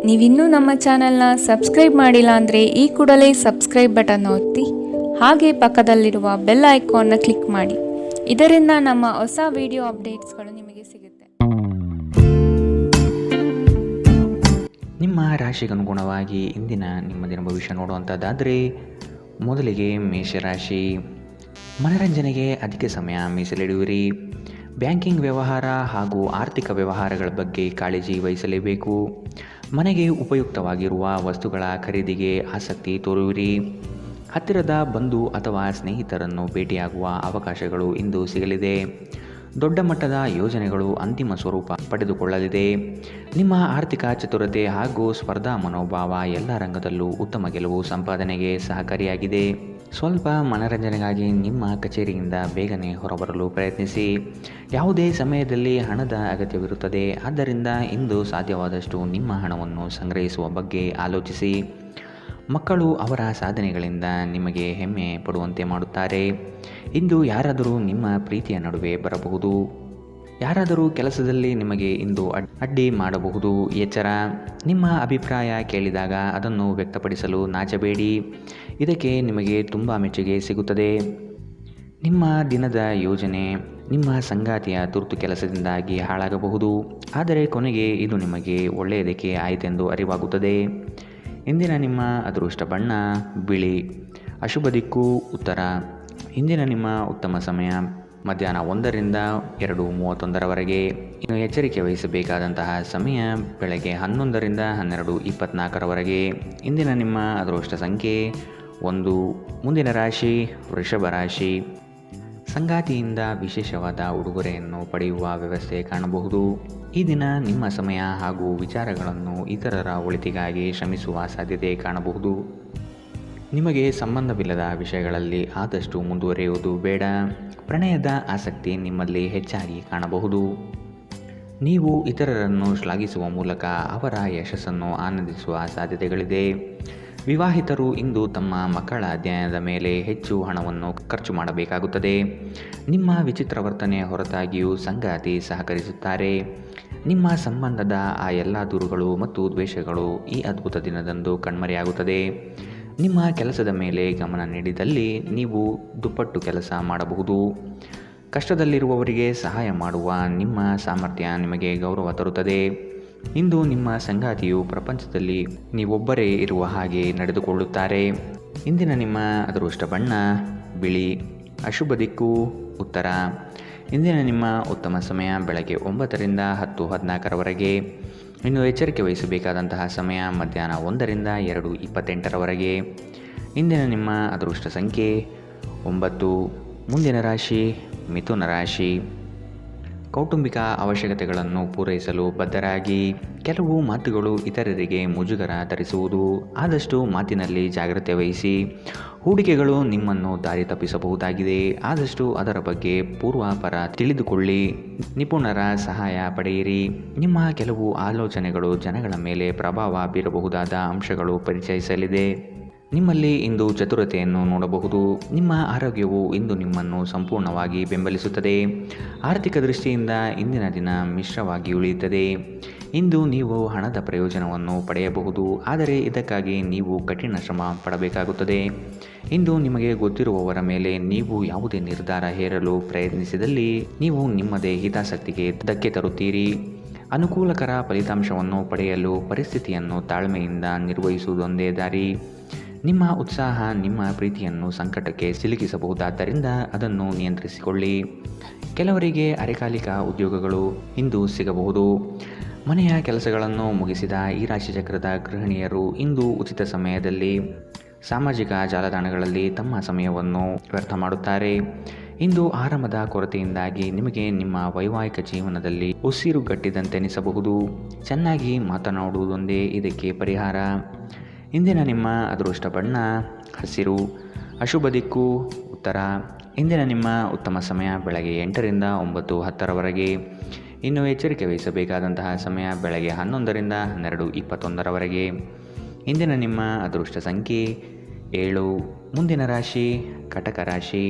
ನೀವಿನ್ನೂ ನಮ್ಮ ಚಾನೆಲ್ನ ಸಬ್ಸ್ಕ್ರೈಬ್ ಮಾಡಿಲ್ಲ ಅಂದರೆ ಈ ಕೂಡಲೇ ಸಬ್ಸ್ಕ್ರೈಬ್ ಬಟನ್ ಒತ್ತಿ ಹಾಗೆ ಪಕ್ಕದಲ್ಲಿರುವ ಬೆಲ್ ಐಕಾನ್ನ ಕ್ಲಿಕ್ ಮಾಡಿ. ಇದರಿಂದ ನಮ್ಮ ಹೊಸ ವಿಡಿಯೋ ಅಪ್ಡೇಟ್ಸ್ಗಳು ನಿಮಗೆ ಸಿಗುತ್ತೆ. ನಿಮ್ಮ ರಾಶಿಗನುಗುಣವಾಗಿ ಇಂದಿನ ನಿಮ್ಮ ದಿನ ಭವಿಷ್ಯ ನೋಡುವಂಥದ್ದಾದರೆ, ಮೊದಲಿಗೆ ಮೇಷರಾಶಿ. ಮನರಂಜನೆಗೆ ಅಧಿಕ ಸಮಯ ಮೀಸಲಿಡುವಿರಿ. ಬ್ಯಾಂಕಿಂಗ್ ವ್ಯವಹಾರ ಹಾಗೂ ಆರ್ಥಿಕ ವ್ಯವಹಾರಗಳ ಬಗ್ಗೆ ಕಾಳಜಿ ವಹಿಸಲೇಬೇಕು. ಮನೆಗೆ ಉಪಯುಕ್ತವಾಗಿರುವ ವಸ್ತುಗಳ ಖರೀದಿಗೆ ಆಸಕ್ತಿ ತೋರುವಿರಿ. ಹತ್ತಿರದ ಬಂಧು ಅಥವಾ ಸ್ನೇಹಿತರನ್ನು ಭೇಟಿಯಾಗುವ ಅವಕಾಶಗಳು ಇಂದು ಸಿಗಲಿದೆ. ದೊಡ್ಡ ಮಟ್ಟದ ಯೋಜನೆಗಳು ಅಂತಿಮ ಸ್ವರೂಪ ಪಡೆದುಕೊಳ್ಳಲಿದೆ. ನಿಮ್ಮ ಆರ್ಥಿಕ ಚತುರತೆ ಹಾಗೂ ಸ್ಪರ್ಧಾ ಮನೋಭಾವ ಎಲ್ಲ ರಂಗದಲ್ಲೂ ಉತ್ತಮ ಗೆಲುವು ಸಂಪಾದನೆಗೆ ಸಹಕಾರಿಯಾಗಿದೆ. ಸ್ವಲ್ಪ ಮನರಂಜನೆಗಾಗಿ ನಿಮ್ಮ ಕಚೇರಿಯಿಂದ ಬೇಗನೆ ಹೊರಬರಲು ಪ್ರಯತ್ನಿಸಿ. ಯಾವುದೇ ಸಮಯದಲ್ಲಿ ಹಣದ ಅಗತ್ಯವಿರುತ್ತದೆ. ಆದ್ದರಿಂದ ಇಂದು ಸಾಧ್ಯವಾದಷ್ಟು ನಿಮ್ಮ ಹಣವನ್ನು ಸಂಗ್ರಹಿಸುವ ಬಗ್ಗೆ ಆಲೋಚಿಸಿ. ಮಕ್ಕಳು ಅವರ ಸಾಧನೆಗಳಿಂದ ನಿಮಗೆ ಹೆಮ್ಮೆ ಪಡುವಂತೆ ಮಾಡುತ್ತಾರೆ. ಇಂದು ಯಾರಾದರೂ ನಿಮ್ಮ ಪ್ರೀತಿಯ ನಡುವೆ ಬರಬಹುದು. ಯಾರಾದರೂ ಕೆಲಸದಲ್ಲಿ ನಿಮಗೆ ಇಂದು ಅಡ್ಡಿ ಮಾಡಬಹುದು. ಎಚ್ಚರ. ನಿಮ್ಮ ಅಭಿಪ್ರಾಯ ಕೇಳಿದಾಗ ಅದನ್ನು ವ್ಯಕ್ತಪಡಿಸಲು ನಾಚಬೇಡಿ. ಇದಕ್ಕೆ ನಿಮಗೆ ತುಂಬ ಮೆಚ್ಚುಗೆ ಸಿಗುತ್ತದೆ. ನಿಮ್ಮ ದಿನದ ಯೋಜನೆ ನಿಮ್ಮ ಸಂಗಾತಿಯ ತುರ್ತು ಕೆಲಸದಿಂದಾಗಿ ಹಾಳಾಗಬಹುದು. ಆದರೆ ಕೊನೆಗೆ ಇದು ನಿಮಗೆ ಒಳ್ಳೆಯದಕ್ಕೆ ಆಯಿತೆಂದು ಅರಿವಾಗುತ್ತದೆ. ಇಂದಿನ ನಿಮ್ಮ ಅದೃಷ್ಟ ಬಣ್ಣ ಬಿಳಿ. ಅಶುಭ ದಿಕ್ಕು ಉತ್ತರ. ಇಂದಿನ ನಿಮ್ಮ ಉತ್ತಮ ಸಮಯ ಮಧ್ಯಾಹ್ನ 1ರಿಂದ 2:31 ಇನ್ನು ಎಚ್ಚರಿಕೆ ವಹಿಸಬೇಕಾದಂತಹ ಸಮಯ ಬೆಳಗ್ಗೆ 11ರಿಂದ 12:24. ಇಂದಿನ ನಿಮ್ಮ ಅದೃಷ್ಟ ಸಂಖ್ಯೆ 1. ಮುಂದಿನ ರಾಶಿ ವೃಷಭ ರಾಶಿ. ಸಂಗಾತಿಯಿಂದ ವಿಶೇಷವಾದ ಉಡುಗೊರೆಯನ್ನು ಪಡೆಯುವ ವ್ಯವಸ್ಥೆ ಕಾಣಬಹುದು. ಈ ದಿನ ನಿಮ್ಮ ಸಮಯ ಹಾಗೂ ವಿಚಾರಗಳನ್ನು ಇತರರ ಒಳಿತಿಗಾಗಿ ಶ್ರಮಿಸುವ ಸಾಧ್ಯತೆ ಕಾಣಬಹುದು. ನಿಮಗೆ ಸಂಬಂಧವಿಲ್ಲದ ವಿಷಯಗಳಲ್ಲಿ ಆದಷ್ಟು ಮುಂದುವರಿಯುವುದು ಬೇಡ. ಪ್ರಣಯದ ಆಸಕ್ತಿ ನಿಮ್ಮಲ್ಲಿ ಹೆಚ್ಚಾಗಿ ಕಾಣಬಹುದು. ನೀವು ಇತರರನ್ನು ಶ್ಲಾಘಿಸುವ ಮೂಲಕ ಅವರ ಯಶಸ್ಸನ್ನು ಆನಂದಿಸುವ ಸಾಧ್ಯತೆಗಳಿದೆ. ವಿವಾಹಿತರು ಇಂದು ತಮ್ಮ ಮಕ್ಕಳ ಅಧ್ಯಯನದ ಮೇಲೆ ಹೆಚ್ಚು ಹಣವನ್ನು ಖರ್ಚು ಮಾಡಬೇಕಾಗುತ್ತದೆ. ನಿಮ್ಮ ವಿಚಿತ್ರ ವರ್ತನೆ ಹೊರತಾಗಿಯೂ ಸಂಗಾತಿ ಸಹಕರಿಸುತ್ತಾರೆ. ನಿಮ್ಮ ಸಂಬಂಧದ ಆ ಎಲ್ಲ ದೂರುಗಳು ಮತ್ತು ದ್ವೇಷಗಳು ಈ ಅದ್ಭುತ ದಿನದಂದು ಕಣ್ಮರೆಯಾಗುತ್ತದೆ. ನಿಮ್ಮ ಕೆಲಸದ ಮೇಲೆ ಗಮನ ನೀಡಿದಲ್ಲಿ ನೀವು ದುಪ್ಪಟ್ಟು ಕೆಲಸ ಮಾಡಬಹುದು. ಕಷ್ಟದಲ್ಲಿರುವವರಿಗೆ ಸಹಾಯ ಮಾಡುವ ನಿಮ್ಮ ಸಾಮರ್ಥ್ಯ ನಿಮಗೆ ಗೌರವ ತರುತ್ತದೆ. ಇಂದು ನಿಮ್ಮ ಸಂಗಾತಿಯು ಪ್ರಪಂಚದಲ್ಲಿ ನೀವೊಬ್ಬರೇ ಇರುವ ಹಾಗೆ ನಡೆದುಕೊಳ್ಳುತ್ತಾರೆ. ಇಂದಿನ ನಿಮ್ಮ ಅದೃಷ್ಟ ಬಣ್ಣ ಬಿಳಿ. ಅಶುಭ ದಿಕ್ಕು ಉತ್ತರ. ಇಂದಿನ ನಿಮ್ಮ ಉತ್ತಮ ಸಮಯ ಬೆಳಗ್ಗೆ 9ರಿಂದ 10:14. ಇನ್ನು ಎಚ್ಚರಿಕೆ ವಹಿಸಬೇಕಾದಂತಹ ಸಮಯ ಮಧ್ಯಾಹ್ನ 1ರಿಂದ 2:28. ಇಂದಿನ ನಿಮ್ಮ ಅದೃಷ್ಟ ಸಂಖ್ಯೆ 9. ಮುಂದಿನ ರಾಶಿ ಮಿಥುನ ರಾಶಿ. ಕೌಟುಂಬಿಕ ಅವಶ್ಯಕತೆಗಳನ್ನು ಪೂರೈಸಲು ಬದ್ಧರಾಗಿ. ಕೆಲವು ಮಾತುಗಳು ಇತರರಿಗೆ ಮುಜುಗರ ತರಿಸುವುದು. ಆದಷ್ಟು ಮಾತಿನಲ್ಲಿ ಜಾಗ್ರತೆ ವಹಿಸಿ. ಹೂಡಿಕೆಗಳು ನಿಮ್ಮನ್ನು ದಾರಿ ತಪ್ಪಿಸಬಹುದಾಗಿದೆ. ಆದಷ್ಟು ಅದರ ಬಗ್ಗೆ ಪೂರ್ವಾಪರ ತಿಳಿದುಕೊಳ್ಳಿ. ನಿಪುಣರ ಸಹಾಯ ಪಡೆಯಿರಿ. ನಿಮ್ಮ ಕೆಲವು ಆಲೋಚನೆಗಳು ಜನಗಳ ಮೇಲೆ ಪ್ರಭಾವ ಬೀರಬಹುದಾದ ಅಂಶಗಳು ಪರಿಚಯಿಸಲಿದೆ. ನಿಮ್ಮಲ್ಲಿ ಇಂದು ಚತುರತೆಯನ್ನು ನೋಡಬಹುದು. ನಿಮ್ಮ ಆರೋಗ್ಯವು ಇಂದು ನಿಮ್ಮನ್ನು ಸಂಪೂರ್ಣವಾಗಿ ಬೆಂಬಲಿಸುತ್ತದೆ. ಆರ್ಥಿಕ ದೃಷ್ಟಿಯಿಂದ ಇಂದಿನ ದಿನ ಮಿಶ್ರವಾಗಿ ಉಳಿಯುತ್ತದೆ. ಇಂದು ನೀವು ಹಣದ ಪ್ರಯೋಜನವನ್ನು ಪಡೆಯಬಹುದು. ಆದರೆ ಇದಕ್ಕಾಗಿ ನೀವು ಕಠಿಣ ಶ್ರಮ ಪಡಬೇಕಾಗುತ್ತದೆ. ಇಂದು ನಿಮಗೆ ಗೊತ್ತಿರುವವರ ಮೇಲೆ ನೀವು ಯಾವುದೇ ನಿರ್ಧಾರ ಹೇರಲು ಪ್ರಯತ್ನಿಸಿದಲ್ಲಿ ನೀವು ನಿಮ್ಮದೇ ಹಿತಾಸಕ್ತಿಗೆ ಧಕ್ಕೆ ತರುತ್ತೀರಿ. ಅನುಕೂಲಕರ ಫಲಿತಾಂಶವನ್ನು ಪಡೆಯಲು ಪರಿಸ್ಥಿತಿಯನ್ನು ತಾಳ್ಮೆಯಿಂದ ನಿರ್ವಹಿಸುವುದೊಂದೇ ದಾರಿ. ನಿಮ್ಮ ಉತ್ಸಾಹ ನಿಮ್ಮ ಪ್ರೀತಿಯನ್ನು ಸಂಕಟಕ್ಕೆ ಸಿಲುಕಿಸಬಹುದಾದ್ದರಿಂದ ಅದನ್ನು ನಿಯಂತ್ರಿಸಿಕೊಳ್ಳಿ. ಕೆಲವರಿಗೆ ಅರೆಕಾಲಿಕ ಉದ್ಯೋಗಗಳು ಇಂದು ಸಿಗಬಹುದು. ಮನೆಯ ಕೆಲಸಗಳನ್ನು ಮುಗಿಸಿದ ಈ ರಾಶಿಚಕ್ರದ ಗೃಹಿಣಿಯರು ಇಂದು ಉಚಿತ ಸಮಯದಲ್ಲಿ ಸಾಮಾಜಿಕ ಜಾಲತಾಣಗಳಲ್ಲಿ ತಮ್ಮ ಸಮಯವನ್ನು ವ್ಯರ್ಥ ಮಾಡುತ್ತಾರೆ. ಇಂದು ಆರಾಮದ ಕೊರತೆಯಿಂದಾಗಿ ನಿಮಗೆ ನಿಮ್ಮ ವೈವಾಹಿಕ ಜೀವನದಲ್ಲಿ ಉಸಿರುಗಟ್ಟಿದಂತೆನಿಸಬಹುದು. ಚೆನ್ನಾಗಿ ಮಾತನಾಡುವುದೊಂದೇ ಇದಕ್ಕೆ ಪರಿಹಾರ. ಇಂದಿನ ನಿಮ್ಮ ಅದೃಷ್ಟ ಬಣ್ಣ ಹಸಿರು. ಅಶುಭ ದಿಕ್ಕು ಉತ್ತರ. ಇಂದಿನ ನಿಮ್ಮ ಉತ್ತಮ ಸಮಯ ಬೆಳಗ್ಗೆ 8ರಿಂದ 9:10. ಇನ್ನು ಎಚ್ಚರಿಕೆ ವಹಿಸಬೇಕಾದಂತಹ ಸಮಯ ಬೆಳಗ್ಗೆ 11ರಿಂದ 12:21. ಇಂದಿನ ನಿಮ್ಮ ಅದೃಷ್ಟ ಸಂಖ್ಯೆ 7. ಮುಂದಿನ ರಾಶಿ ಕಟಕ ರಾಶಿ.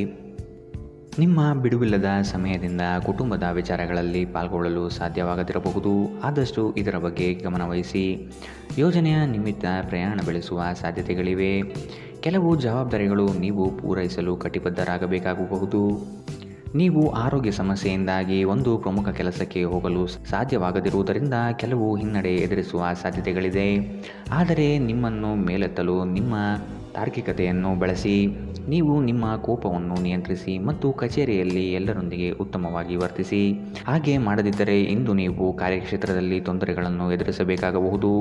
ನಿಮ್ಮ ಬಿಡುವಿಲ್ಲದ ಸಮಯದಿಂದ ಕುಟುಂಬದ ವಿಚಾರಗಳಲ್ಲಿ ಪಾಲ್ಗೊಳ್ಳಲು ಸಾಧ್ಯವಾಗದಿರಬಹುದು. ಆದಷ್ಟು ಇದರ ಬಗ್ಗೆ ಗಮನವಹಿಸಿ. ಯೋಜನೆಯ ನಿಮಿತ್ತ ಪ್ರಯಾಣ ಬೆಳೆಸುವ ಸಾಧ್ಯತೆಗಳಿವೆ. ಕೆಲವು ಜವಾಬ್ದಾರಿಗಳು ನೀವು ಪೂರೈಸಲು ಕಟಿಬದ್ಧರಾಗಬೇಕಾಗಬಹುದು. ನೀವು ಆರೋಗ್ಯ ಸಮಸ್ಯೆಯಿಂದಾಗಿ ಒಂದು ಪ್ರಮುಖ ಕೆಲಸಕ್ಕೆ ಹೋಗಲು ಸಾಧ್ಯವಾಗದಿರುವುದರಿಂದ ಕೆಲವು ಹಿನ್ನಡೆ ಎದುರಿಸುವ ಸಾಧ್ಯತೆಗಳಿದೆ. ಆದರೆ ನಿಮ್ಮನ್ನು ಮೇಲೆತ್ತಲು ನಿಮ್ಮ ತಾರ್ಕಿಕತೆಯನ್ನು ಬಳಸಿ. ನೀವು ನಿಮ್ಮ ಕೋಪವನ್ನು ನಿಯಂತ್ರಿಸಿ ಮತ್ತು ಕಚೇರಿಯಲ್ಲಿ ಎಲ್ಲರೊಂದಿಗೆ ಉತ್ತಮವಾಗಿ ವರ್ತಿಸಿ. ಹಾಗೆ ಮಾಡದಿದ್ದರೆ ಇಂದು ನೀವು ಕಾರ್ಯಕ್ಷೇತ್ರದಲ್ಲಿ ತೊಂದರೆಗಳನ್ನು ಎದುರಿಸಬೇಕಾಗಬಹುದು.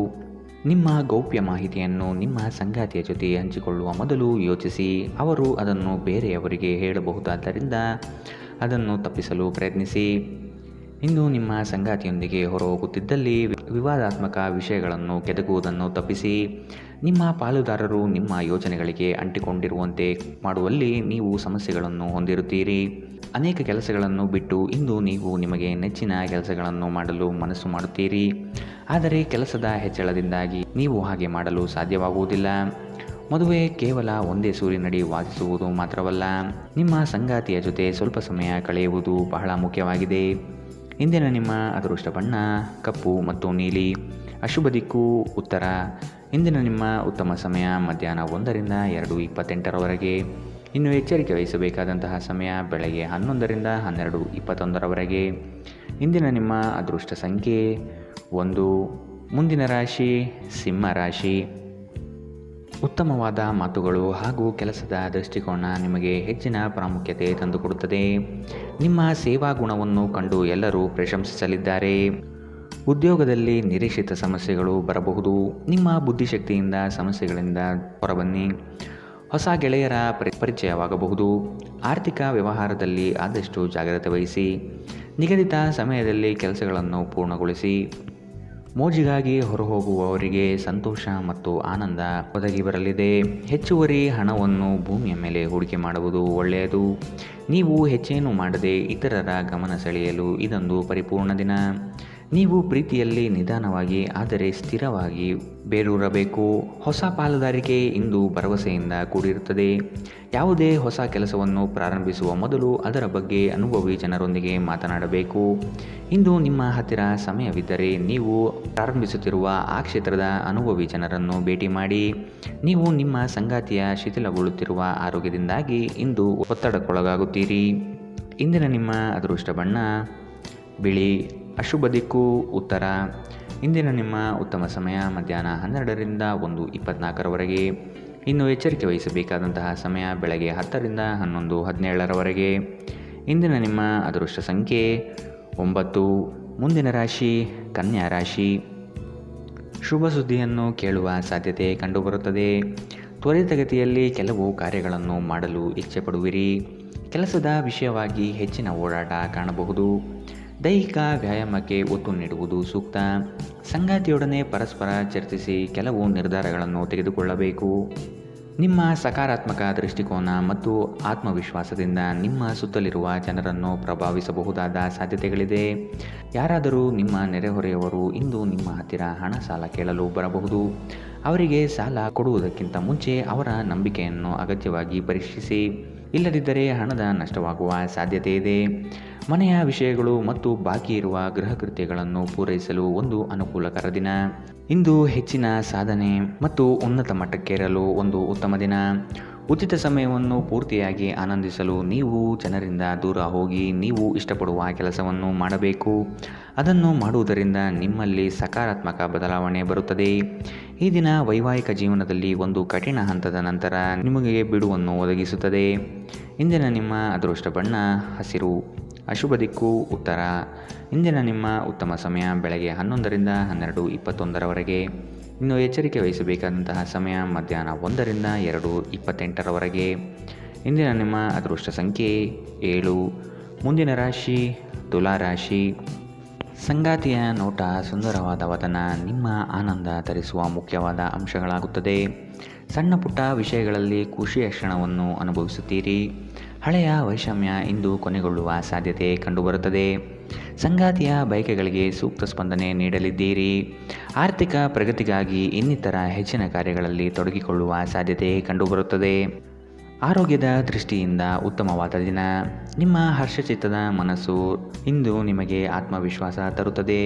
ನಿಮ್ಮ ಗೌಪ್ಯ ಮಾಹಿತಿಯನ್ನು ನಿಮ್ಮ ಸಂಗಾತಿಯ ಜೊತೆ ಹಂಚಿಕೊಳ್ಳುವ ಮೊದಲು ಯೋಚಿಸಿ. ಅವರು ಅದನ್ನು ಬೇರೆಯವರಿಗೆ ಹೇಳಬಹುದಾದ್ದರಿಂದ ಅದನ್ನು ತಪ್ಪಿಸಲು ಪ್ರಯತ್ನಿಸಿ. ಇಂದು ನಿಮ್ಮ ಸಂಗಾತಿಯೊಂದಿಗೆ ಹೊರಹೋಗುತ್ತಿದ್ದಲ್ಲಿ ವಿವಾದಾತ್ಮಕ ವಿಷಯಗಳನ್ನು ಕೆದಕುವುದನ್ನು ತಪ್ಪಿಸಿ. ನಿಮ್ಮ ಪಾಲುದಾರರು ನಿಮ್ಮ ಯೋಜನೆಗಳಿಗೆ ಅಂಟಿಕೊಂಡಿರುವಂತೆ ಮಾಡುವಲ್ಲಿ ನೀವು ಸಮಸ್ಯೆಗಳನ್ನು ಹೊಂದಿರುತ್ತೀರಿ. ಅನೇಕ ಕೆಲಸಗಳನ್ನು ಬಿಟ್ಟು ಇಂದು ನೀವು ನಿಮಗೆ ನೆಚ್ಚಿನ ಕೆಲಸಗಳನ್ನು ಮಾಡಲು ಮನಸ್ಸು ಮಾಡುತ್ತೀರಿ. ಆದರೆ ಕೆಲಸದ ಹೆಚ್ಚಳದಿಂದಾಗಿ ನೀವು ಹಾಗೆ ಮಾಡಲು ಸಾಧ್ಯವಾಗುವುದಿಲ್ಲ. ಮದುವೆ ಕೇವಲ ಒಂದೇ ಸೂರಿನಡಿ ವಾಸಿಸುವುದು ಮಾತ್ರವಲ್ಲ, ನಿಮ್ಮ ಸಂಗಾತಿಯ ಜೊತೆ ಸ್ವಲ್ಪ ಸಮಯ ಕಳೆಯುವುದು ಬಹಳ ಮುಖ್ಯವಾಗಿದೆ. ಇಂದಿನ ನಿಮ್ಮ ಅದೃಷ್ಟ ಬಣ್ಣ ಕಪ್ಪು ಮತ್ತು ನೀಲಿ. ಅಶುಭ ದಿಕ್ಕು ಉತ್ತರ. ಇಂದಿನ ನಿಮ್ಮ ಉತ್ತಮ ಸಮಯ ಮಧ್ಯಾಹ್ನ 1ರಿಂದ 2:28ರವರೆಗೆ. ಇನ್ನು ಎಚ್ಚರಿಕೆ ವಹಿಸಬೇಕಾದಂತಹ ಸಮಯ ಬೆಳಗ್ಗೆ 11ರಿಂದ 12:21ರವರೆಗೆ. ಇಂದಿನ ನಿಮ್ಮ ಅದೃಷ್ಟ ಸಂಖ್ಯೆ 1. ಮುಂದಿನ ರಾಶಿ ಸಿಂಹ ರಾಶಿ. ಉತ್ತಮವಾದ ಮಾತುಗಳು ಹಾಗೂ ಕೆಲಸದ ದೃಷ್ಟಿಕೋನ ನಿಮಗೆ ಹೆಚ್ಚಿನ ಪ್ರಾಮುಖ್ಯತೆ ತಂದುಕೊಡುತ್ತದೆ. ನಿಮ್ಮ ಸೇವಾ ಗುಣವನ್ನು ಕಂಡು ಎಲ್ಲರೂ ಪ್ರಶಂಸಿಸಲಿದ್ದಾರೆ. ಉದ್ಯೋಗದಲ್ಲಿ ನಿರೀಕ್ಷಿತ ಸಮಸ್ಯೆಗಳು ಬರಬಹುದು. ನಿಮ್ಮ ಬುದ್ಧಿಶಕ್ತಿಯಿಂದ ಸಮಸ್ಯೆಗಳಿಂದ ಹೊರಬನ್ನಿ. ಹೊಸ ಗೆಳೆಯರ ಪರಿಚಯವಾಗಬಹುದು. ಆರ್ಥಿಕ ವ್ಯವಹಾರದಲ್ಲಿ ಆದಷ್ಟು ಜಾಗ್ರತೆ ವಹಿಸಿ. ನಿಗದಿತ ಸಮಯದಲ್ಲಿ ಕೆಲಸಗಳನ್ನು ಪೂರ್ಣಗೊಳಿಸಿ. ಮೋಜಿಗಾಗಿ ಹೊರಹೋಗುವವರಿಗೆ ಸಂತೋಷ ಮತ್ತು ಆನಂದ ಒದಗಿ ಬರಲಿದೆ. ಹೆಚ್ಚುವರಿ ಹಣವನ್ನು ಭೂಮಿಯ ಮೇಲೆ ಹೂಡಿಕೆ ಮಾಡುವುದು ಒಳ್ಳೆಯದು. ನೀವು ಹೆಚ್ಚೇನು ಮಾಡದೆ ಇತರರ ಗಮನ ಸೆಳೆಯಲು ಇದೊಂದು ಪರಿಪೂರ್ಣ ದಿನ. ನೀವು ಪ್ರೀತಿಯಲ್ಲಿ ನಿಧಾನವಾಗಿ ಆದರೆ ಸ್ಥಿರವಾಗಿ ಬೇರೂರಬೇಕು. ಹೊಸ ಪಾಲುದಾರಿಕೆ ಇಂದು ಭರವಸೆಯಿಂದ ಕೂಡಿರುತ್ತದೆ. ಯಾವುದೇ ಹೊಸ ಕೆಲಸವನ್ನು ಪ್ರಾರಂಭಿಸುವ ಮೊದಲು ಅದರ ಬಗ್ಗೆ ಅನುಭವಿ ಜನರೊಂದಿಗೆ ಮಾತನಾಡಬೇಕು. ಇಂದು ನಿಮ್ಮ ಹತ್ತಿರ ಸಮಯವಿದ್ದರೆ ನೀವು ಪ್ರಾರಂಭಿಸುತ್ತಿರುವ ಆ ಕ್ಷೇತ್ರದ ಅನುಭವಿ ಜನರನ್ನು ಭೇಟಿ ಮಾಡಿ. ನೀವು ನಿಮ್ಮ ಸಂಗಾತಿಯ ಶಿಥಿಲಗೊಳ್ಳುತ್ತಿರುವ ಆರೋಗ್ಯದಿಂದಾಗಿ ಇಂದು ಒತ್ತಡಕ್ಕೊಳಗಾಗುತ್ತೀರಿ. ಇಂದಿನ ನಿಮ್ಮ ಅದೃಷ್ಟ ಬಣ್ಣ ಬಿಳಿ. ಅಶುಭ ದಿಕ್ಕು ಉತ್ತರ. ಇಂದಿನ ನಿಮ್ಮ ಉತ್ತಮ ಸಮಯ ಮಧ್ಯಾಹ್ನ 12ರಿಂದ 1:24ರವರೆಗೆ. ಇನ್ನು ಎಚ್ಚರಿಕೆ ವಹಿಸಬೇಕಾದಂತಹ ಸಮಯ ಬೆಳಗ್ಗೆ 10ರಿಂದ 11:17ರವರೆಗೆ. ಇಂದಿನ ನಿಮ್ಮ ಅದೃಷ್ಟ ಸಂಖ್ಯೆ 9. ಮುಂದಿನ ರಾಶಿ ಕನ್ಯಾ ರಾಶಿ. ಶುಭ ಸುದ್ದಿಯನ್ನು ಕೇಳುವ ಸಾಧ್ಯತೆ ಕಂಡುಬರುತ್ತದೆ. ತ್ವರಿತಗತಿಯಲ್ಲಿ ಕೆಲವು ಕಾರ್ಯಗಳನ್ನು ಮಾಡಲು ಇಚ್ಛೆ ಪಡುವಿರಿ. ಕೆಲಸದ ವಿಷಯವಾಗಿ ಹೆಚ್ಚಿನ ಓಡಾಟ ಕಾಣಬಹುದು. ದೈಹಿಕ ವ್ಯಾಯಾಮಕ್ಕೆ ಒತ್ತು ನೀಡುವುದು ಸೂಕ್ತ. ಸಂಗಾತಿಯೊಡನೆ ಪರಸ್ಪರ ಚರ್ಚಿಸಿ ಕೆಲವು ನಿರ್ಧಾರಗಳನ್ನು ತೆಗೆದುಕೊಳ್ಳಬೇಕು. ನಿಮ್ಮ ಸಕಾರಾತ್ಮಕ ದೃಷ್ಟಿಕೋನ ಮತ್ತು ಆತ್ಮವಿಶ್ವಾಸದಿಂದ ನಿಮ್ಮ ಸುತ್ತಲಿರುವ ಜನರನ್ನು ಪ್ರಭಾವಿಸಬಹುದಾದ ಸಾಧ್ಯತೆಗಳಿದೆ. ಯಾರಾದರೂ ನಿಮ್ಮ ನೆರೆಹೊರೆಯವರು ಇಂದು ನಿಮ್ಮ ಹತ್ತಿರ ಹಣ ಸಾಲ ಕೇಳಲು ಬರಬಹುದು. ಅವರಿಗೆ ಸಾಲ ಕೊಡುವುದಕ್ಕಿಂತ ಮುಂಚೆ ಅವರ ನಂಬಿಕೆಯನ್ನು ಅಗತ್ಯವಾಗಿ ಪರೀಕ್ಷಿಸಿ. ಇಲ್ಲದಿದ್ದರೆ ಹಣದ ನಷ್ಟವಾಗುವ ಸಾಧ್ಯತೆ ಇದೆ. ಮನೆಯ ವಿಷಯಗಳು ಮತ್ತು ಬಾಕಿ ಇರುವ ಗೃಹ ಕೃತ್ಯಗಳನ್ನು ಪೂರೈಸಲು ಒಂದು ಅನುಕೂಲಕರ ದಿನ. ಇಂದು ಹೆಚ್ಚಿನ ಸಾಧನೆ ಮತ್ತು ಉನ್ನತ ಮಟ್ಟಕ್ಕೇರಲು ಒಂದು ಉತ್ತಮ ದಿನ. ಉಚಿತ ಸಮಯವನ್ನು ಪೂರ್ತಿಯಾಗಿ ಆನಂದಿಸಲು ನೀವು ಜನರಿಂದ ದೂರ ಹೋಗಿ ನೀವು ಇಷ್ಟಪಡುವ ಕೆಲಸವನ್ನು ಮಾಡಬೇಕು. ಅದನ್ನು ಮಾಡುವುದರಿಂದ ನಿಮ್ಮಲ್ಲಿ ಸಕಾರಾತ್ಮಕ ಬದಲಾವಣೆ ಬರುತ್ತದೆ. ಈ ದಿನ ವೈವಾಹಿಕ ಜೀವನದಲ್ಲಿ ಒಂದು ಕಠಿಣ ಹಂತದ ನಂತರ ನಿಮಗೆ ಬಿಡುವನ್ನು ಒದಗಿಸುತ್ತದೆ. ಇಂದಿನ ನಿಮ್ಮ ಅದೃಷ್ಟ ಬಣ್ಣ ಹಸಿರು. ಅಶುಭ ದಿಕ್ಕು ಉತ್ತರ. ಇಂದಿನ ನಿಮ್ಮ ಉತ್ತಮ ಸಮಯ ಬೆಳಗ್ಗೆ 11ರಿಂದ 12:21ರವರೆಗೆ. ಇನ್ನು ಎಚ್ಚರಿಕೆ ವಹಿಸಬೇಕಾದಂತಹ ಸಮಯ ಮಧ್ಯಾಹ್ನ 1ರಿಂದ 2:28ರವರೆಗೆ. ಇಂದಿನ ನಿಮ್ಮ ಅದೃಷ್ಟ ಸಂಖ್ಯೆ 7. ಮುಂದಿನ ರಾಶಿ ತುಲಾ ರಾಶಿ. ಸಂಗಾತಿಯ ನೋಟ, ಸುಂದರವಾದ ವದನ ನಿಮ್ಮ ಆನಂದ ತರಿಸುವ ಮುಖ್ಯವಾದ ಅಂಶಗಳಾಗುತ್ತದೆ. ಸಣ್ಣ ಪುಟ್ಟ ವಿಷಯಗಳಲ್ಲಿ ಖುಷಿಯ ಕ್ಷಣವನ್ನು ಅನುಭವಿಸುತ್ತೀರಿ. ಹಳೆಯ ವೈಷಮ್ಯ ಇಂದು ಕೊನೆಗೊಳ್ಳುವ ಸಾಧ್ಯತೆ ಕಂಡುಬರುತ್ತದೆ. ಸಂಗಾತಿಯ ಬಯಕೆಗಳಿಗೆ ಸೂಕ್ತ ಸ್ಪಂದನೆ ನೀಡಲಿದ್ದೀರಿ. ಆರ್ಥಿಕ ಪ್ರಗತಿಗಾಗಿ ಇನ್ನಿತರ ಹೆಚ್ಚಿನ ಕಾರ್ಯಗಳಲ್ಲಿ ತೊಡಗಿಕೊಳ್ಳುವ ಸಾಧ್ಯತೆ ಕಂಡುಬರುತ್ತದೆ. ಆರೋಗ್ಯದ ದೃಷ್ಟಿಯಿಂದ ಉತ್ತಮವಾದ ದಿನ. ನಿಮ್ಮ ಹರ್ಷಚಿತ್ತದ ಮನಸ್ಸು ಇಂದು ನಿಮಗೆ ಆತ್ಮವಿಶ್ವಾಸ ತರುತ್ತದೆ.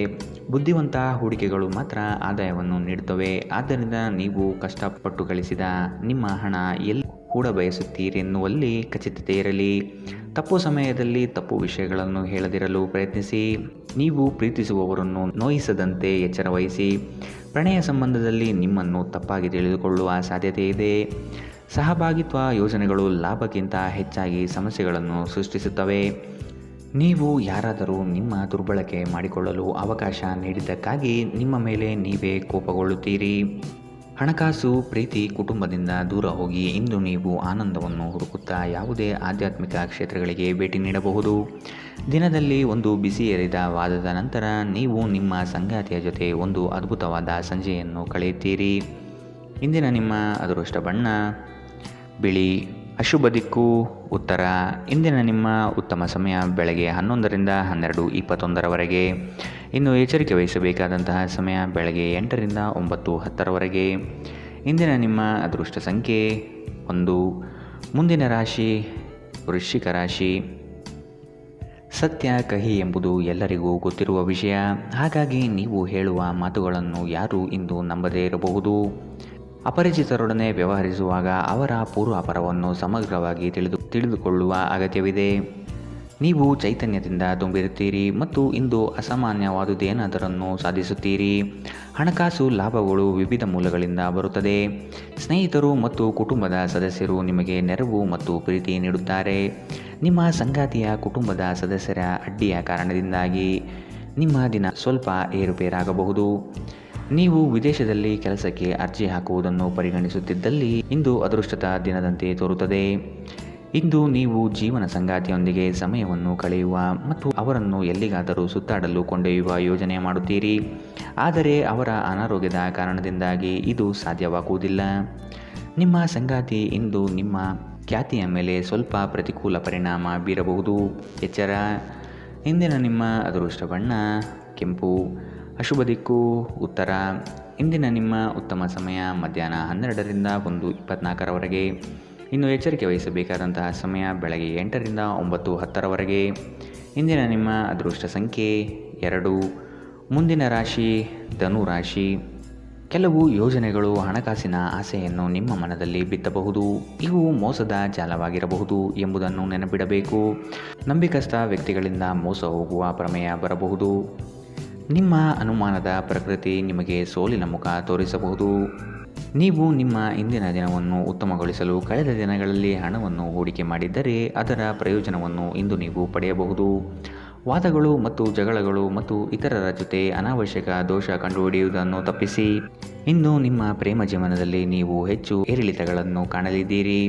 ಬುದ್ಧಿವಂತ ಹೂಡಿಕೆಗಳು ಮಾತ್ರ ಆದಾಯವನ್ನು ನೀಡುತ್ತವೆ. ಆದ್ದರಿಂದ ನೀವು ಕಷ್ಟಪಟ್ಟು ಗಳಿಸಿದ ನಿಮ್ಮ ಹಣ ಎಲ್ಲಿ ಹೂಡ ಬಯಸುತ್ತೀರೆನ್ನುವಲ್ಲಿ ಖಚಿತತೆ ಇರಲಿ. ತಪ್ಪು ಸಮಯದಲ್ಲಿ ತಪ್ಪು ವಿಷಯಗಳನ್ನು ಹೇಳದಿರಲು ಪ್ರಯತ್ನಿಸಿ. ನೀವು ಪ್ರೀತಿಸುವವರನ್ನು ನೋಯಿಸದಂತೆ ಎಚ್ಚರ ವಹಿಸಿ. ಪ್ರಣಯ ಸಂಬಂಧದಲ್ಲಿ ನಿಮ್ಮನ್ನು ತಪ್ಪಾಗಿ ತಿಳಿದುಕೊಳ್ಳುವ ಸಾಧ್ಯತೆ ಇದೆ. ಸಹಭಾಗಿತ್ವ ಯೋಜನೆಗಳು ಲಾಭಕ್ಕಿಂತ ಹೆಚ್ಚಾಗಿ ಸಮಸ್ಯೆಗಳನ್ನು ಸೃಷ್ಟಿಸುತ್ತವೆ. ನೀವು ಯಾರಾದರೂ ನಿಮ್ಮ ದುರ್ಬಳಕೆ ಮಾಡಿಕೊಳ್ಳಲು ಅವಕಾಶ ನೀಡಿದ್ದಕ್ಕಾಗಿ ನಿಮ್ಮ ಮೇಲೆ ನೀವೇ ಕೋಪಗೊಳ್ಳುತ್ತೀರಿ. ಹಣಕಾಸು, ಪ್ರೀತಿ, ಕುಟುಂಬದಿಂದ ದೂರ ಹೋಗಿ ಇಂದು ನೀವು ಆನಂದವನ್ನು ಹುಡುಕುತ್ತಾ ಯಾವುದೇ ಆಧ್ಯಾತ್ಮಿಕ ಕ್ಷೇತ್ರಗಳಿಗೆ ಭೇಟಿ ನೀಡಬಹುದು. ದಿನದಲ್ಲಿ ಒಂದು ಬಿಸಿಯೇರಿದ ವಾದದ ನಂತರ ನೀವು ನಿಮ್ಮ ಸಂಗಾತಿಯ ಜೊತೆ ಒಂದು ಅದ್ಭುತವಾದ ಸಂಜೆಯನ್ನು ಕಳೆಯುತ್ತೀರಿ. ಇಂದಿನ ನಿಮ್ಮ ಅದೃಷ್ಟ ಬಣ್ಣ ಬಿಳಿ. ಅಶುಭ ದಿಕ್ಕು ಉತ್ತರ. ಇಂದಿನ ನಿಮ್ಮ ಉತ್ತಮ ಸಮಯ ಬೆಳಗ್ಗೆ 11ರಿಂದ 12:21 ಇನ್ನು ಎಚ್ಚರಿಕೆ ವಹಿಸಬೇಕಾದಂತಹ ಸಮಯ ಬೆಳಗ್ಗೆ 8ರಿಂದ 9:10 ಇಂದಿನ ನಿಮ್ಮ ಅದೃಷ್ಟ ಸಂಖ್ಯೆ 1. ಮುಂದಿನ ರಾಶಿ ವೃಶ್ಚಿಕ ರಾಶಿ. ಸತ್ಯ ಕಹಿ ಎಂಬುದು ಎಲ್ಲರಿಗೂ ಗೊತ್ತಿರುವ ವಿಷಯ. ಹಾಗಾಗಿ ನೀವು ಹೇಳುವ ಮಾತುಗಳನ್ನು ಯಾರೂ ಇಂದು ನಂಬದೇ ಇರಬಹುದು. ಅಪರಿಚಿತರೊಡನೆ ವ್ಯವಹರಿಸುವಾಗ ಅವರ ಪೂರ್ವಾಪರವನ್ನು ಸಮಗ್ರವಾಗಿ ತಿಳಿದುಕೊಳ್ಳುವ ಅಗತ್ಯವಿದೆ. ನೀವು ಚೈತನ್ಯದಿಂದ ತುಂಬಿರುತ್ತೀರಿ ಮತ್ತು ಇಂದು ಅಸಾಮಾನ್ಯವಾದುದೇನಾದರನ್ನು ಸಾಧಿಸುತ್ತೀರಿ. ಹಣಕಾಸು ಲಾಭಗಳು ವಿವಿಧ ಮೂಲಗಳಿಂದ ಬರುತ್ತದೆ. ಸ್ನೇಹಿತರು ಮತ್ತು ಕುಟುಂಬದ ಸದಸ್ಯರು ನಿಮಗೆ ನೆರವು ಮತ್ತು ಪ್ರೀತಿ ನೀಡುತ್ತಾರೆ. ನಿಮ್ಮ ಸಂಗಾತಿಯ ಕುಟುಂಬದ ಸದಸ್ಯರ ಅಡ್ಡಿಯ ಕಾರಣದಿಂದಾಗಿ ನಿಮ್ಮ ದಿನ ಸ್ವಲ್ಪ ಏರುಪೇರಾಗಬಹುದು. ನೀವು ವಿದೇಶದಲ್ಲಿ ಕೆಲಸಕ್ಕೆ ಅರ್ಜಿ ಹಾಕುವುದನ್ನು ಪರಿಗಣಿಸುತ್ತಿದ್ದಲ್ಲಿ ಇಂದು ಅದೃಷ್ಟದ ದಿನದಂತೆ ತೋರುತ್ತದೆ. ಇಂದು ನೀವು ಜೀವನ ಸಂಗಾತಿಯೊಂದಿಗೆ ಸಮಯವನ್ನು ಕಳೆಯುವ ಮತ್ತು ಅವರನ್ನು ಎಲ್ಲಿಗಾದರೂ ಸುತ್ತಾಡಲು ಕೊಂಡೊಯ್ಯುವ ಯೋಜನೆ ಮಾಡುತ್ತೀರಿ. ಆದರೆ ಅವರ ಅನಾರೋಗ್ಯದ ಕಾರಣದಿಂದಾಗಿ ಇದು ಸಾಧ್ಯವಾಗುವುದಿಲ್ಲ. ನಿಮ್ಮ ಸಂಗಾತಿ ಇಂದು ನಿಮ್ಮ ಖ್ಯಾತಿಯ ಮೇಲೆ ಸ್ವಲ್ಪ ಪ್ರತಿಕೂಲ ಪರಿಣಾಮ ಬೀರಬಹುದು. ಎಚ್ಚರ. ಇಂದಿನ ನಿಮ್ಮ ಅದೃಷ್ಟ ಬಣ್ಣ ಕೆಂಪು. ಅಶುಭ ದಿಕ್ಕು ಉತ್ತರ. ಇಂದಿನ ನಿಮ್ಮ ಉತ್ತಮ ಸಮಯ ಮಧ್ಯಾಹ್ನ 12ರಿಂದ 1:24 ಇನ್ನು ಎಚ್ಚರಿಕೆ ವಹಿಸಬೇಕಾದಂತಹ ಸಮಯ ಬೆಳಗ್ಗೆ 8ರಿಂದ 9:10 ಇಂದಿನ ನಿಮ್ಮ ಅದೃಷ್ಟ ಸಂಖ್ಯೆ 2. ಮುಂದಿನ ರಾಶಿ ಧನು ರಾಶಿ. ಕೆಲವು ಯೋಜನೆಗಳು ಹಣಕಾಸಿನ ಆಸೆಯನ್ನು ನಿಮ್ಮ ಮನದಲ್ಲಿ ಬಿತ್ತಬಹುದು. ಇವು ಮೋಸದ ಜಾಲವಾಗಿರಬಹುದು ಎಂಬುದನ್ನು ನೆನಪಿಡಬೇಕು. ನಂಬಿಕಸ್ಥ ವ್ಯಕ್ತಿಗಳಿಂದ ಮೋಸ ಹೋಗುವ ಪ್ರಮೇಯ ಬರಬಹುದು. ನಿಮ್ಮ ಅನುಮಾನದ ಪ್ರಕೃತಿ ನಿಮಗೆ ಸೋಲಿನ ಮುಖ ತೋರಿಸಬಹುದು. ನೀವು ನಿಮ್ಮ ಇಂದಿನ ದಿನವನ್ನು ಉತ್ತಮಗೊಳಿಸಲು ಕಳೆದ ದಿನಗಳಲ್ಲಿ ಹಣವನ್ನು ಹೂಡಿಕೆ ಮಾಡಿದ್ದರೆ ಅದರ ಪ್ರಯೋಜನವನ್ನು ಇಂದು ನೀವು ಪಡೆಯಬಹುದು. ವಾದಗಳು ಮತ್ತು ಜಗಳಗಳು ಮತ್ತು ಇತರರ ಜೊತೆ ಅನಾವಶ್ಯಕ ದೋಷ ಕಂಡುಹಿಡಿಯುವುದನ್ನು ತಪ್ಪಿಸಿ. ಇಂದು ನಿಮ್ಮ ಪ್ರೇಮ ಜೀವನದಲ್ಲಿ ನೀವು ಹೆಚ್ಚು ಏರಿಳಿತಗಳನ್ನು ಕಾಣಲಿದ್ದೀರಿ.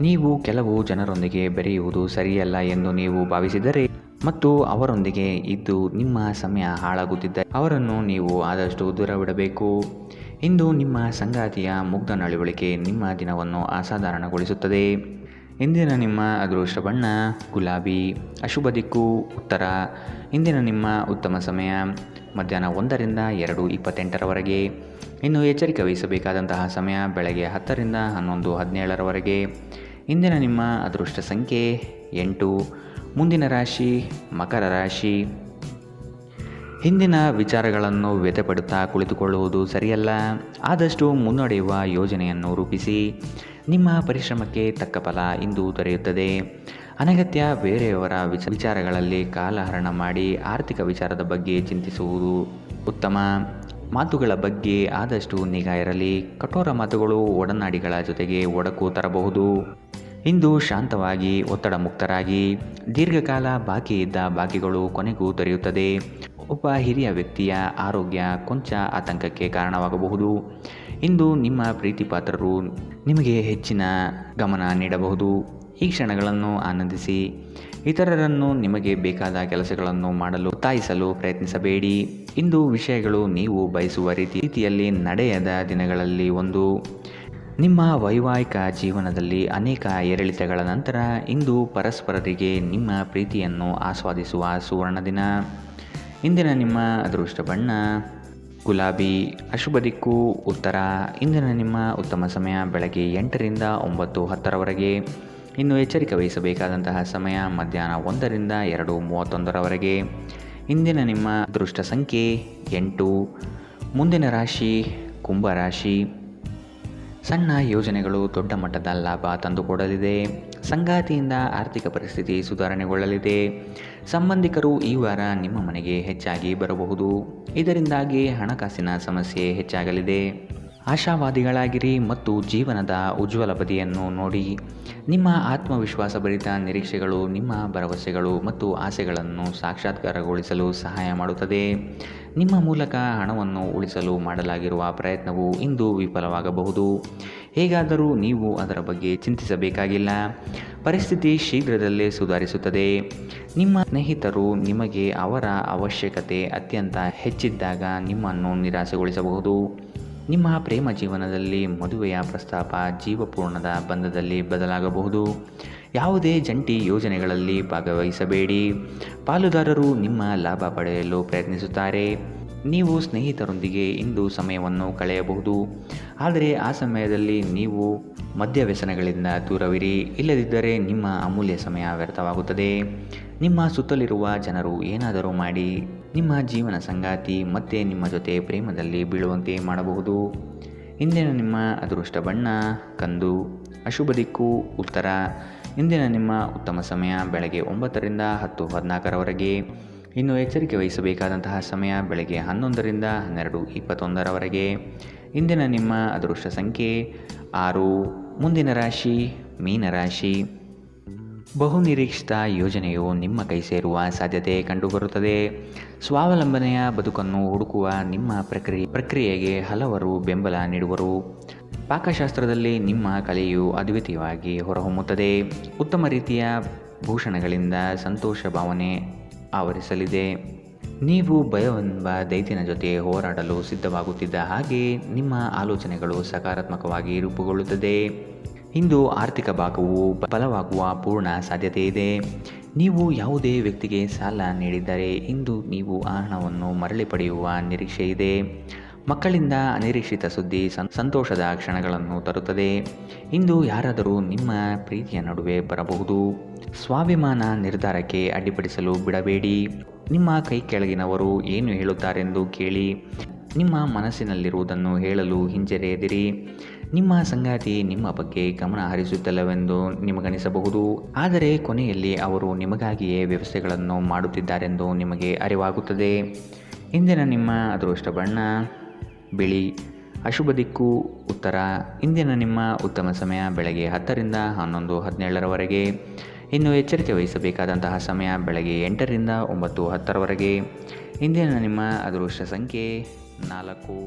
ನೀವು ಕೆಲವು ಜನರೊಂದಿಗೆ ಬೆರೆಯುವುದು ಸರಿಯಲ್ಲ ಎಂದು ನೀವು ಭಾವಿಸಿದರೆ ಮತ್ತು ಅವರೊಂದಿಗೆ ಇದ್ದು ನಿಮ್ಮ ಸಮಯ ಹಾಳಾಗುತ್ತಿದ್ದರೆ ಅವರನ್ನು ನೀವು ಆದಷ್ಟು ದೂರವಿಡಬೇಕು. ಇಂದು ನಿಮ್ಮ ಸಂಗಾತಿಯ ಮುಗ್ಧ ನಡವಳಿಕೆ ನಿಮ್ಮ ದಿನವನ್ನು ಅಸಾಧಾರಣಗೊಳಿಸುತ್ತದೆ. ಇಂದಿನ ನಿಮ್ಮ ಅದೃಷ್ಟ ಬಣ್ಣ ಗುಲಾಬಿ. ಅಶುಭ ದಿಕ್ಕು ಉತ್ತರ. ಇಂದಿನ ನಿಮ್ಮ ಉತ್ತಮ ಸಮಯ ಮಧ್ಯಾಹ್ನ 1ರಿಂದ 2:28 ಇನ್ನು ಎಚ್ಚರಿಕೆ ವಹಿಸಬೇಕಾದಂತಹ ಸಮಯ ಬೆಳಗ್ಗೆ 10ರಿಂದ 11:17 ಇಂದಿನ ನಿಮ್ಮ ಅದೃಷ್ಟ ಸಂಖ್ಯೆ 8. ಮುಂದಿನ ರಾಶಿ ಮಕರ ರಾಶಿ. ಹಿಂದಿನ ವಿಚಾರಗಳನ್ನು ವ್ಯಥೆಪಡುತ್ತಾ ಕುಳಿತುಕೊಳ್ಳುವುದು ಸರಿಯಲ್ಲ. ಆದಷ್ಟು ಮುನ್ನಡೆಯುವ ಯೋಜನೆಯನ್ನು ರೂಪಿಸಿ. ನಿಮ್ಮ ಪರಿಶ್ರಮಕ್ಕೆ ತಕ್ಕ ಫಲ ಇಂದು ದೊರೆಯುತ್ತದೆ. ಅನಗತ್ಯ ಬೇರೆಯವರ ವಿಚಾರಗಳಲ್ಲಿ ಕಾಲಹರಣ ಮಾಡಿ ಆರ್ಥಿಕ ವಿಚಾರದ ಬಗ್ಗೆ ಚಿಂತಿಸುವುದು ಉತ್ತಮ. ಮಾತುಗಳ ಬಗ್ಗೆ ಆದಷ್ಟು ನಿಗಾ ಇರಲಿ. ಕಠೋರ ಮಾತುಗಳು ಒಡನಾಡಿಗಳ ಜೊತೆಗೆ ಒಡಕು ತರಬಹುದು. ಇಂದು ಶಾಂತವಾಗಿ ಒತ್ತಡ ಮುಕ್ತರಾಗಿ. ದೀರ್ಘಕಾಲ ಬಾಕಿ ಇದ್ದ ಬಾಕಿಗಳು ಕೊನೆಗೂ ದೊರೆಯುತ್ತದೆ. ಒಬ್ಬ ಹಿರಿಯ ವ್ಯಕ್ತಿಯ ಆರೋಗ್ಯ ಕೊಂಚ ಆತಂಕಕ್ಕೆ ಕಾರಣವಾಗಬಹುದು. ಇಂದು ನಿಮ್ಮ ಪ್ರೀತಿಪಾತ್ರರು ನಿಮಗೆ ಹೆಚ್ಚಿನ ಗಮನ ನೀಡಬಹುದು. ಈ ಕ್ಷಣಗಳನ್ನು ಆನಂದಿಸಿ. ಇತರರನ್ನು ನಿಮಗೆ ಬೇಕಾದ ಕೆಲಸಗಳನ್ನು ಮಾಡಲು ಒತ್ತಾಯಿಸಲು ಪ್ರಯತ್ನಿಸಬೇಡಿ. ಇಂದು ವಿಷಯಗಳು ನೀವು ಬಯಸುವ ರೀತಿಯಲ್ಲಿ ನಡೆಯದ ದಿನಗಳಲ್ಲಿ ಒಂದು. ನಿಮ್ಮ ವೈವಾಹಿಕ ಜೀವನದಲ್ಲಿ ಅನೇಕ ಏರಿಳಿತಗಳ ನಂತರ ಇಂದು ಪರಸ್ಪರರಿಗೆ ನಿಮ್ಮ ಪ್ರೀತಿಯನ್ನು ಆಸ್ವಾದಿಸುವ ಸುವರ್ಣ ದಿನ. ಇಂದಿನ ನಿಮ್ಮ ಅದೃಷ್ಟ ಬಣ್ಣ ಗುಲಾಬಿ. ಅಶುಭ ದಿಕ್ಕು ಉತ್ತರ. ಇಂದಿನ ನಿಮ್ಮ ಉತ್ತಮ ಸಮಯ ಬೆಳಗ್ಗೆ 8ರಿಂದ 9:10ರವರೆಗೆ. ಇನ್ನು ಎಚ್ಚರಿಕೆ ವಹಿಸಬೇಕಾದಂತಹ ಸಮಯ ಮಧ್ಯಾಹ್ನ 1ರಿಂದ 2:31ರವರೆಗೆ. ಇಂದಿನ ನಿಮ್ಮ ಅದೃಷ್ಟ ಸಂಖ್ಯೆ 8. ಮುಂದಿನ ರಾಶಿ ಕುಂಭರಾಶಿ. ಸಣ್ಣ ಯೋಜನೆಗಳು ದೊಡ್ಡ ಮಟ್ಟದ ಲಾಭ ತಂದುಕೊಡಲಿದೆ. ಸಂಗಾತಿಯಿಂದ ಆರ್ಥಿಕ ಪರಿಸ್ಥಿತಿ ಸುಧಾರಣೆಗೊಳ್ಳಲಿದೆ. ಸಂಬಂಧಿಕರು ಈ ವಾರ ನಿಮ್ಮ ಮನೆಗೆ ಹೆಚ್ಚಾಗಿ ಬರಬಹುದು. ಇದರಿಂದಾಗಿ ಹಣಕಾಸಿನ ಸಮಸ್ಯೆ ಹೆಚ್ಚಾಗಲಿದೆ. ಆಶಾವಾದಿಗಳಾಗಿರಿ ಮತ್ತು ಜೀವನದ ಉಜ್ವಲ ಬದಿಯನ್ನು ನೋಡಿ. ನಿಮ್ಮ ಆತ್ಮವಿಶ್ವಾಸಭರಿತ ನಿರೀಕ್ಷೆಗಳು ನಿಮ್ಮ ಭರವಸೆಗಳು ಮತ್ತು ಆಸೆಗಳನ್ನು ಸಾಕ್ಷಾತ್ಕಾರಗೊಳಿಸಲು ಸಹಾಯ ಮಾಡುತ್ತದೆ. ನಿಮ್ಮ ಮೂಲಕ ಹಣವನ್ನು ಉಳಿಸಲು ಮಾಡಲಾಗಿರುವ ಪ್ರಯತ್ನವು ಇಂದು ವಿಫಲವಾಗಬಹುದು. ಹೇಗಾದರೂ ನೀವು ಅದರ ಬಗ್ಗೆ ಚಿಂತಿಸಬೇಕಾಗಿಲ್ಲ. ಪರಿಸ್ಥಿತಿ ಶೀಘ್ರದಲ್ಲೇ ಸುಧಾರಿಸುತ್ತದೆ. ನಿಮ್ಮ ಸ್ನೇಹಿತರು ನಿಮಗೆ ಅವರ ಅವಶ್ಯಕತೆ ಅತ್ಯಂತ ಹೆಚ್ಚಿದ್ದಾಗ ನಿಮ್ಮನ್ನು ನಿರಾಸೆಗೊಳಿಸಬಹುದು. ನಿಮ್ಮ ಪ್ರೇಮ ಜೀವನದಲ್ಲಿ ಮದುವೆಯ ಪ್ರಸ್ತಾಪ ಜೀವಪೂರ್ಣದ ಬಂಧದಲ್ಲಿ ಬದಲಾಗಬಹುದು. ಯಾವುದೇ ಜಂಟಿ ಯೋಜನೆಗಳಲ್ಲಿ ಭಾಗವಹಿಸಬೇಡಿ. ಪಾಲುದಾರರು ನಿಮ್ಮ ಲಾಭ ಪಡೆಯಲು ಪ್ರಯತ್ನಿಸುತ್ತಾರೆ. ನೀವು ಸ್ನೇಹಿತರೊಂದಿಗೆ ಇಂದು ಸಮಯವನ್ನು ಕಳೆಯಬಹುದು. ಆದರೆ ಆ ಸಮಯದಲ್ಲಿ ನೀವು ಮದ್ಯವ್ಯಸನಗಳಿಂದ ದೂರವಿರಿ. ಇಲ್ಲದಿದ್ದರೆ ನಿಮ್ಮ ಅಮೂಲ್ಯ ಸಮಯ ವ್ಯರ್ಥವಾಗುತ್ತದೆ. ನಿಮ್ಮ ಸುತ್ತಲಿರುವ ಜನರು ಏನಾದರೂ ಮಾಡಿ ನಿಮ್ಮ ಜೀವನ ಸಂಗಾತಿ ಮತ್ತೆ ನಿಮ್ಮ ಜೊತೆ ಪ್ರೇಮದಲ್ಲಿ ಬೀಳುವಂತೆ ಮಾಡಬಹುದು. ಇಂದಿನ ನಿಮ್ಮ ಅದೃಷ್ಟ ಬಣ್ಣ ಕಂದು. ಅಶುಭ ದಿಕ್ಕು ಉತ್ತರ. ಇಂದಿನ ನಿಮ್ಮ ಉತ್ತಮ ಸಮಯ ಬೆಳಗ್ಗೆ 9ರಿಂದ 10:14ರವರೆಗೆ. ಇನ್ನು ಎಚ್ಚರಿಕೆ ವಹಿಸಬೇಕಾದಂತಹ ಸಮಯ ಬೆಳಗ್ಗೆ 11ರಿಂದ 12:21ರವರೆಗೆ. ಇಂದಿನ ನಿಮ್ಮ ಅದೃಷ್ಟ ಸಂಖ್ಯೆ 6. ಮುಂದಿನ ರಾಶಿ ಮೀನರಾಶಿ. ಬಹುನಿರೀಕ್ಷಿತ ಯೋಜನೆಯು ನಿಮ್ಮ ಕೈ ಸೇರುವ ಸಾಧ್ಯತೆ ಕಂಡುಬರುತ್ತದೆ. ಸ್ವಾವಲಂಬನೆಯ ಬದುಕನ್ನು ಹುಡುಕುವ ನಿಮ್ಮ ಪ್ರಕ್ರಿಯೆಗೆ ಹಲವರು ಬೆಂಬಲ ನೀಡುವರು. ಪಾಕಶಾಸ್ತ್ರದಲ್ಲಿ ನಿಮ್ಮ ಕಲೆಯು ಅದ್ವಿತೀಯವಾಗಿ ಹೊರಹೊಮ್ಮುತ್ತದೆ. ಉತ್ತಮ ರೀತಿಯ ಭೂಷಣಗಳಿಂದ ಸಂತೋಷ ಭಾವನೆ ಆವರಿಸಲಿದೆ. ನೀವು ಭಯವೆಂಬ ದೈತ್ಯನ ಜೊತೆ ಹೋರಾಡಲು ಸಿದ್ಧವಾಗುತ್ತಿದ್ದ ಹಾಗೆ ನಿಮ್ಮ ಆಲೋಚನೆಗಳು ಸಕಾರಾತ್ಮಕವಾಗಿ ರೂಪುಗೊಳ್ಳುತ್ತದೆ. ಇಂದು ಆರ್ಥಿಕ ಭಾಗವು ಬಲವಾಗುವ ಪೂರ್ಣ ಸಾಧ್ಯತೆ ಇದೆ. ನೀವು ಯಾವುದೇ ವ್ಯಕ್ತಿಗೆ ಸಾಲ ನೀಡಿದ್ದರೆ ಇಂದು ನೀವು ಆ ಹಣವನ್ನು ಮರಳಿ ಪಡೆಯುವ ನಿರೀಕ್ಷೆ ಇದೆ. ಮಕ್ಕಳಿಂದ ಅನಿರೀಕ್ಷಿತ ಸುದ್ದಿ ಸಂತೋಷದ ಕ್ಷಣಗಳನ್ನು ತರುತ್ತದೆ. ಇಂದು ಯಾರಾದರೂ ನಿಮ್ಮ ಪ್ರೀತಿಯ ನಡುವೆ ಬರಬಹುದು. ಸ್ವಾಭಿಮಾನ ನಿರ್ಧಾರಕ್ಕೆ ಅಡ್ಡಿಪಡಿಸಲು ಬಿಡಬೇಡಿ. ನಿಮ್ಮ ಕೈ ಕೆಳಗಿನವರು ಏನು ಹೇಳುತ್ತಾರೆಂದು ಕೇಳಿ. ನಿಮ್ಮ ಮನಸ್ಸಿನಲ್ಲಿರುವುದನ್ನು ಹೇಳಲು ಹಿಂಜರಿಯದಿರಿ. ನಿಮ್ಮ ಸಂಗಾತಿ ನಿಮ್ಮ ಬಗ್ಗೆ ಗಮನ ಹರಿಸುತ್ತಿಲ್ಲವೆಂದು ನಿಮಗನಿಸಬಹುದು. ಆದರೆ ಕೊನೆಯಲ್ಲಿ ಅವರು ನಿಮಗಾಗಿಯೇ ವ್ಯವಸ್ಥೆಗಳನ್ನು ಮಾಡುತ್ತಿದ್ದಾರೆಂದು ನಿಮಗೆ ಅರಿವಾಗುತ್ತದೆ. ಇಂದಿನ ನಿಮ್ಮ ಅದೃಷ್ಟ ಬಣ್ಣ ಬಿಳಿ. ಅಶುಭ ದಿಕ್ಕು ಉತ್ತರ. ಇಂದಿನ ನಿಮ್ಮ ಉತ್ತಮ ಸಮಯ ಬೆಳಗ್ಗೆ 10ರಿಂದ 11:17ರವರೆಗೆ. ಇನ್ನು ಎಚ್ಚರಿಕೆ ವಹಿಸಬೇಕಾದಂತಹ ಸಮಯ ಬೆಳಗ್ಗೆ 8ರಿಂದ 9:10ರವರೆಗೆ. ಇಂದಿನ ನಿಮ್ಮ ಅದೃಷ್ಟ ಸಂಖ್ಯೆ 4.